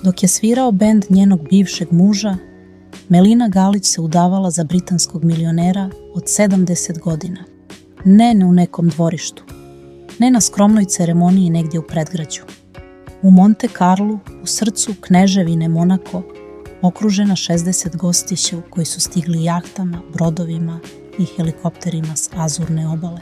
Dok je svirao bend njenog bivšeg muža, Melina Galić se udavala za britanskog milionera od 70 godina. Ne u nekom dvorištu, ne na skromnoj ceremoniji negdje u predgrađu. U Monte Carlu, u srcu kneževine Monako, okružena 60 gostića koji su stigli jahtama, brodovima i helikopterima s Azurne obale.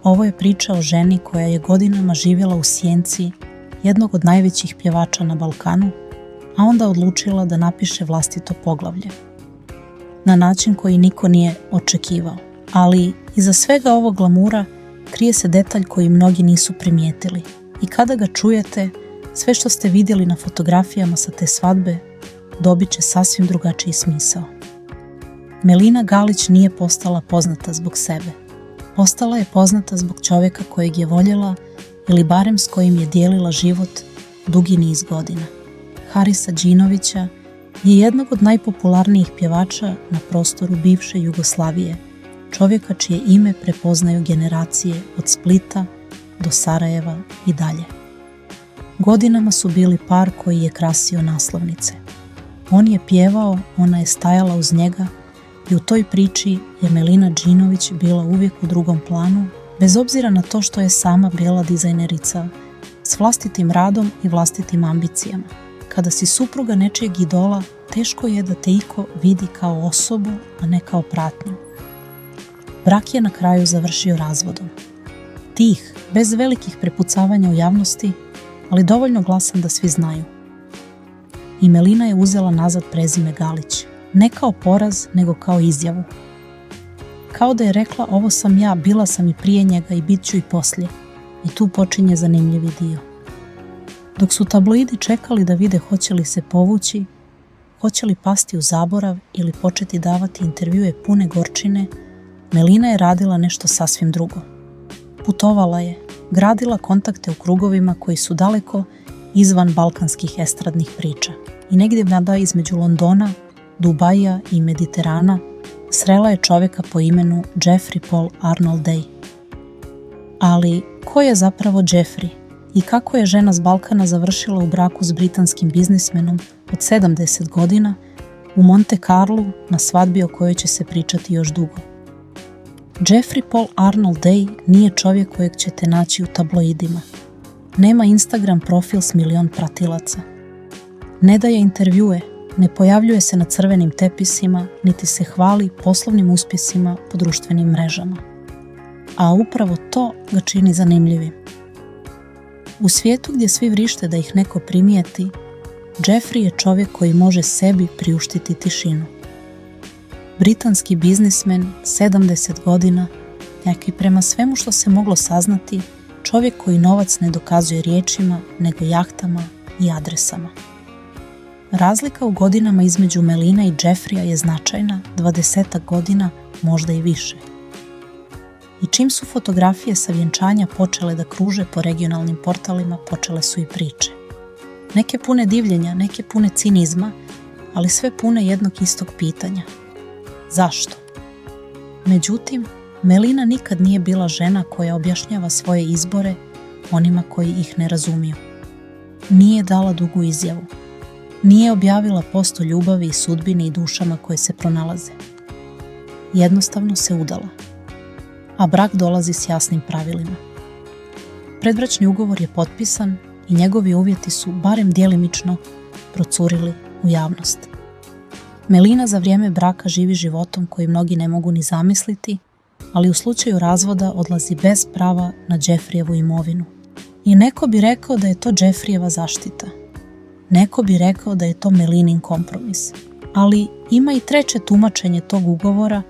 Ovo je priča o ženi koja je godinama živjela u sjenci jednog od najvećih pjevača na Balkanu, a onda odlučila da napiše vlastito poglavlje. Na način koji niko nije očekivao. Ali iza svega ovog glamura krije se detalj koji mnogi nisu primijetili. I kada ga čujete, sve što ste vidjeli na fotografijama sa te svadbe dobit će sasvim drugačiji smisao. Melina Galić nije postala poznata zbog sebe. Postala je poznata zbog čovjeka kojeg je voljela ili barem s kojim je dijelila život dugi niz godina. Harisa Đinovića je jednog od najpopularnijih pjevača na prostoru bivše Jugoslavije, čovjeka čije ime prepoznaju generacije od Splita do Sarajeva i dalje. Godinama su bili par koji je krasio naslovnice. On je pjevao, ona je stajala uz njega i u toj priči je Melina Đinović bila uvijek u drugom planu, bez obzira na to što je sama bila dizajnerica s vlastitim radom i vlastitim ambicijama. Kada si supruga nečijeg idola, teško je da te iko vidi kao osobu, a ne kao pratnju. Brak je na kraju završio razvodom. Tih, bez velikih prepucavanja u javnosti, ali dovoljno glasan da svi znaju. I Melina je uzela nazad prezime Galić, ne kao poraz, nego kao izjavu. Kao da je rekla, ovo sam ja, bila sam i prije njega i bit ću i poslije. I tu počinje zanimljivi dio. Dok su tabloidi čekali da vide hoće li se povući, hoće li pasti u zaborav ili početi davati intervjue pune gorčine, Melina je radila nešto sasvim drugo. Putovala je, gradila kontakte u krugovima koji su daleko izvan balkanskih estradnih priča. I negdje nada između Londona, Dubaija i Mediterana srela je čovjeka po imenu Jeffrey Paul Arnold Day. Ali ko je zapravo Jeffrey i kako je žena s Balkana završila u braku s britanskim biznismenom od 70 godina u Monte Carlu na svadbi o kojoj će se pričati još dugo? Jeffrey Paul Arnold Day nije čovjek kojeg ćete naći u tabloidima. Nema Instagram profil s 1 milion pratilaca. Ne daje intervjue, ne pojavljuje se na crvenim tepisima, niti se hvali poslovnim uspjesima po društvenim mrežama. A upravo to ga čini zanimljivim. U svijetu gdje svi vrište da ih neko primijeti, Jeffrey je čovjek koji može sebi priuštiti tišinu. Britanski biznismen, 70 godina, neki prema svemu što se moglo saznati, čovjek koji novac ne dokazuje riječima, nego jahtama i adresama. Razlika u godinama između Melina i Jeffreya je značajna, 20 godina, možda i više. I čim su fotografije sa vjenčanja počele da kruže po regionalnim portalima, počele su i priče. Neke pune divljenja, neke pune cinizma, ali sve pune jednog istog pitanja. Zašto? Međutim, Melina nikad nije bila žena koja objašnjava svoje izbore onima koji ih ne razumiju. Nije dala dugu izjavu. Nije objavila post o ljubavi i sudbini i dušama koje se pronalaze. Jednostavno se udala. A brak dolazi s jasnim pravilima. Predbračni ugovor je potpisan i njegovi uvjeti su, barem djelimično, procurili u javnost. Melina za vrijeme braka živi životom koji mnogi ne mogu ni zamisliti, ali u slučaju razvoda odlazi bez prava na Jeffreyevu imovinu. I neko bi rekao da je to Jeffreyeva zaštita. Neko bi rekao da je to Melinin kompromis. Ali ima i treće tumačenje tog ugovora,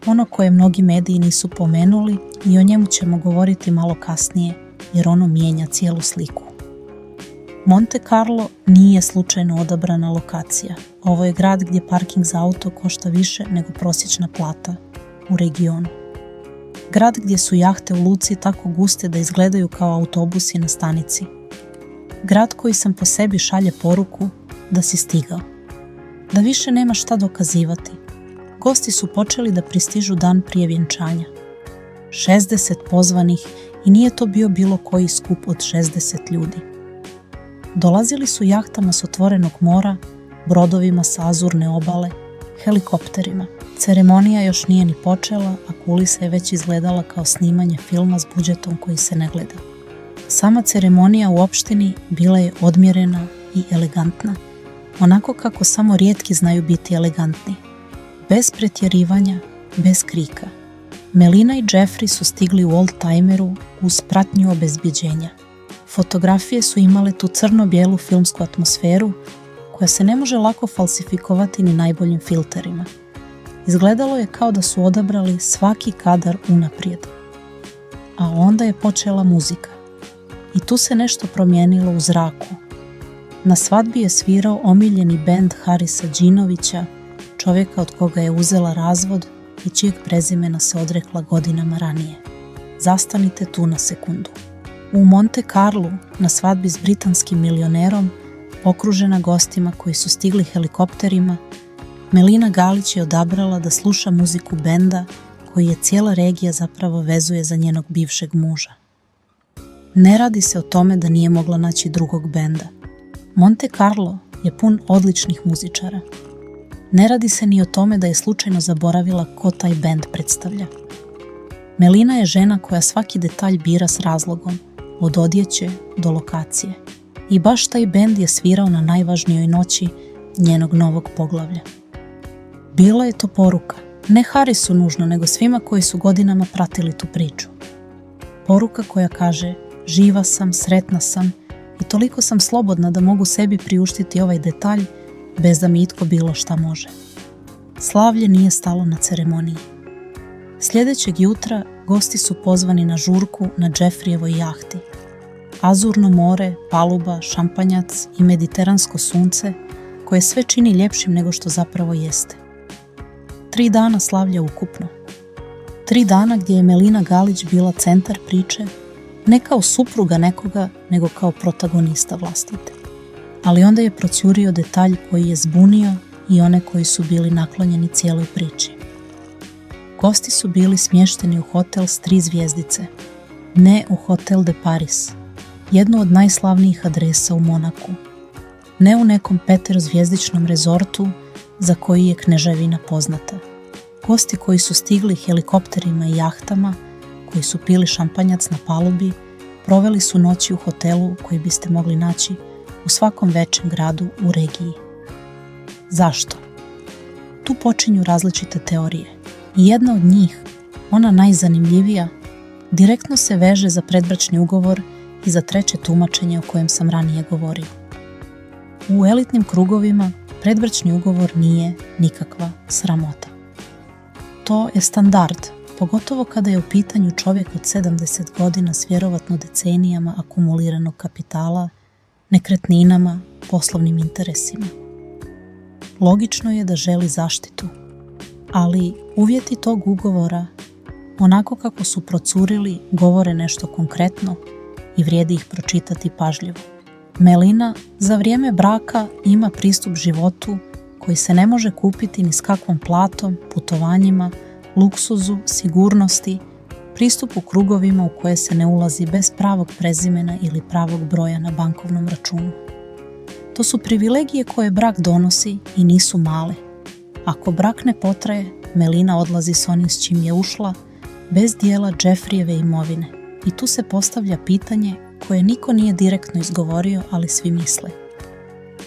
ono koje mnogi mediji nisu pomenuli i o njemu ćemo govoriti malo kasnije, jer ono mijenja cijelu sliku. Monte Carlo nije slučajno odabrana lokacija. Ovo je grad gdje parking za auto košta više nego prosječna plata u regionu. Grad gdje su jahte u luci tako guste da izgledaju kao autobusi na stanici. Grad koji sam po sebi šalje poruku da si stigao. Da više nema šta dokazivati. Gosti su počeli da pristižu dan prije vjenčanja. 60 pozvanih i nije to bio bilo koji skup od 60 ljudi. Dolazili su jahtama s otvorenog mora, brodovima sa azurne obale, helikopterima. Ceremonija još nije ni počela, a kulisa je već izgledala kao snimanje filma s budžetom koji se ne gleda. Sama ceremonija u opštini bila je odmjerena i elegantna, onako kako samo rijetki znaju biti elegantni. Bez pretjerivanja, bez krika. Melina i Jeffrey su stigli u oldtimeru uz pratnju obezbjeđenja. Fotografije su imale tu crno-bijelu filmsku atmosferu koja se ne može lako falsifikovati ni najboljim filterima. Izgledalo je kao da su odabrali svaki kadar unaprijed. A onda je počela muzika. I tu se nešto promijenilo u zraku. Na svadbi je svirao omiljeni bend Harisa Đinovića, čovjeka od koga je uzela razvod i čijeg prezimena se odrekla godinama ranije. Zastanite tu na sekundu. U Monte Carlu, na svadbi s britanskim milionerom, okružena gostima koji su stigli helikopterima, Melina Galić je odabrala da sluša muziku benda koji je cijela regija zapravo vezuje za njenog bivšeg muža. Ne radi se o tome da nije mogla naći drugog benda. Monte Carlo je pun odličnih muzičara. Ne radi se ni o tome da je slučajno zaboravila ko taj bend predstavlja. Melina je žena koja svaki detalj bira s razlogom, od odjeće do lokacije. I baš taj bend je svirao na najvažnijoj noći njenog novog poglavlja. Bila je to poruka, ne Harisu nužno, nego svima koji su godinama pratili tu priču. Poruka koja kaže: živa sam, sretna sam i toliko sam slobodna da mogu sebi priuštiti ovaj detalj bez da mi itko bilo šta može. Slavlje nije stalo na ceremoniji. Sljedećeg jutra gosti su pozvani na žurku na Jeffreyevoj jahti. Azurno more, paluba, šampanjac i mediteransko sunce koje sve čini ljepšim nego što zapravo jeste. 3 dana slavlja ukupno. 3 dana gdje je Melina Galić bila centar priče, ne kao supruga nekoga, nego kao protagonista vlastite. Ali onda je procjurio detalj koji je zbunio i one koji su bili naklonjeni cijeloj priči. Gosti su bili smješteni u hotel s 3 zvjezdice, ne u Hotel de Paris, jednu od najslavnijih adresa u Monaku, ne u nekom 5-zvjezdičnom rezortu za koji je kneževina poznata. Gosti koji su stigli helikopterima i jahtama, koji su pili šampanjac na palubi, proveli su noći u hotelu koji biste mogli naći u svakom većem gradu u regiji. Zašto? Tu počinju različite teorije. I jedna od njih, ona najzanimljivija, direktno se veže za predbračni ugovor i za treće tumačenje o kojem sam ranije govorio. U elitnim krugovima predbračni ugovor nije nikakva sramota. To je standard, pogotovo kada je u pitanju čovjek od 70 godina s vjerovatno decenijama akumuliranog kapitala, nekretninama, poslovnim interesima. Logično je da želi zaštitu, ali uvjeti tog ugovora, onako kako su procurili, govore nešto konkretno i vrijedi ih pročitati pažljivo. Melina za vrijeme braka ima pristup životu koji se ne može kupiti ni s kakvom platom, putovanjima, luksuzu, sigurnosti, pristupu krugovima u koje se ne ulazi bez pravog prezimena ili pravog broja na bankovnom računu. To su privilegije koje brak donosi i nisu male. Ako brak ne potraje, Melina odlazi s onim s čim je ušla, bez dijela Jeffreyeve imovine. I tu se postavlja pitanje koje niko nije direktno izgovorio, ali svi misle.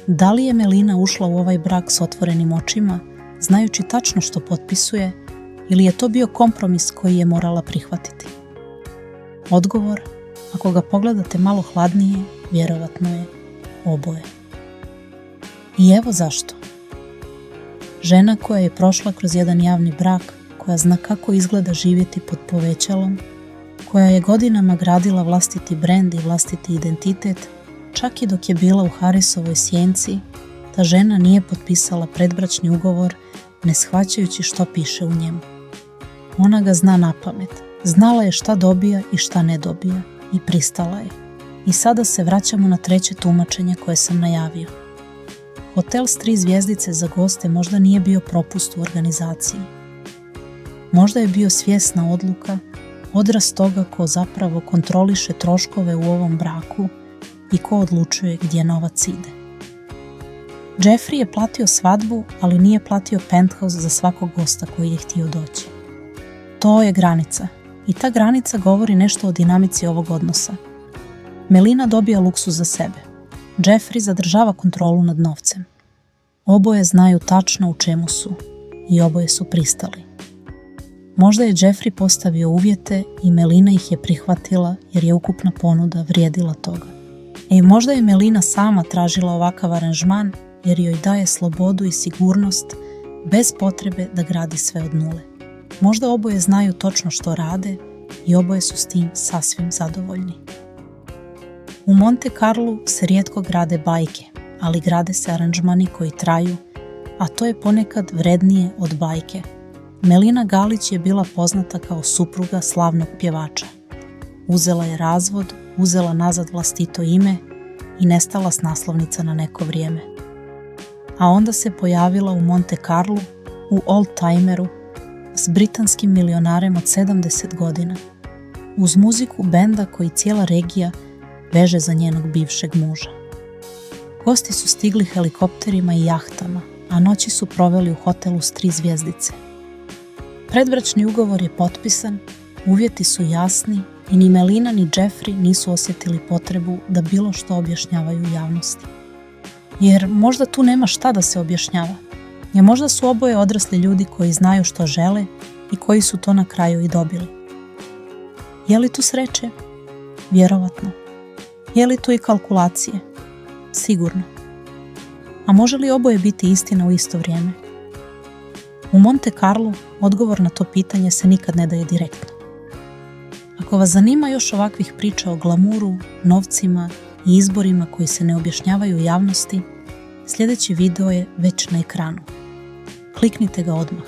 Da li je Melina ušla u ovaj brak s otvorenim očima, znajući tačno što potpisuje, ili je to bio kompromis koji je morala prihvatiti? Odgovor, ako ga pogledate malo hladnije, vjerovatno je oboje. I evo zašto. Žena koja je prošla kroz jedan javni brak, koja zna kako izgleda živjeti pod povećalom, koja je godinama gradila vlastiti brend i vlastiti identitet, čak i dok je bila u Harisovoj sjenci, ta žena nije potpisala predbračni ugovor, ne shvaćajući što piše u njemu. Ona ga zna napamet, znala je šta dobija i šta ne dobija i pristala je. I sada se vraćamo na treće tumačenje koje sam najavio. Hotel s 3 zvjezdice za goste možda nije bio propust u organizaciji. Možda je bio svjesna odluka, odraz toga ko zapravo kontroliše troškove u ovom braku i ko odlučuje gdje novac ide. Jeffrey je platio svadbu, ali nije platio penthouse za svakog gosta koji je htio doći. To je granica i ta granica govori nešto o dinamici ovog odnosa. Melina dobija luksuz za sebe. Jeffrey zadržava kontrolu nad novcem. Oboje znaju tačno u čemu su i oboje su pristali. Možda je Jeffrey postavio uvjete i Melina ih je prihvatila jer je ukupna ponuda vrijedila toga. I možda je Melina sama tražila ovakav aranžman jer joj daje slobodu i sigurnost bez potrebe da gradi sve od nule. Možda oboje znaju točno što rade i oboje su s tim sasvim zadovoljni. U Monte Carlu se rijetko grade bajke, ali grade se aranžmani koji traju, a to je ponekad vrednije od bajke. Melina Galić je bila poznata kao supruga slavnog pjevača. Uzela je razvod, uzela nazad vlastito ime i nestala s naslovnica na neko vrijeme. A onda se pojavila u Monte Carlu, u oldtimeru, s britanskim milionarem od 70 godina, uz muziku benda koji cijela regija veže za njenog bivšeg muža. Gosti su stigli helikopterima i jahtama, a noći su proveli u hotelu s 3 zvjezdice. Predbračni ugovor je potpisan, uvjeti su jasni i ni Melina ni Jeffrey nisu osjetili potrebu da bilo što objašnjavaju javnosti. Jer možda tu nema šta da se objašnjava. Jer možda su oboje odrasli ljudi koji znaju što žele i koji su to na kraju i dobili. Je li tu sreće? Vjerovatno. Je li tu i kalkulacije? Sigurno. A može li oboje biti istina u isto vrijeme? U Monte Carlu odgovor na to pitanje se nikad ne daje direktno. Ako vas zanima još ovakvih priča o glamuru, novcima i izborima koji se ne objašnjavaju javnosti, sljedeći video je već na ekranu. Kliknite ga odmah.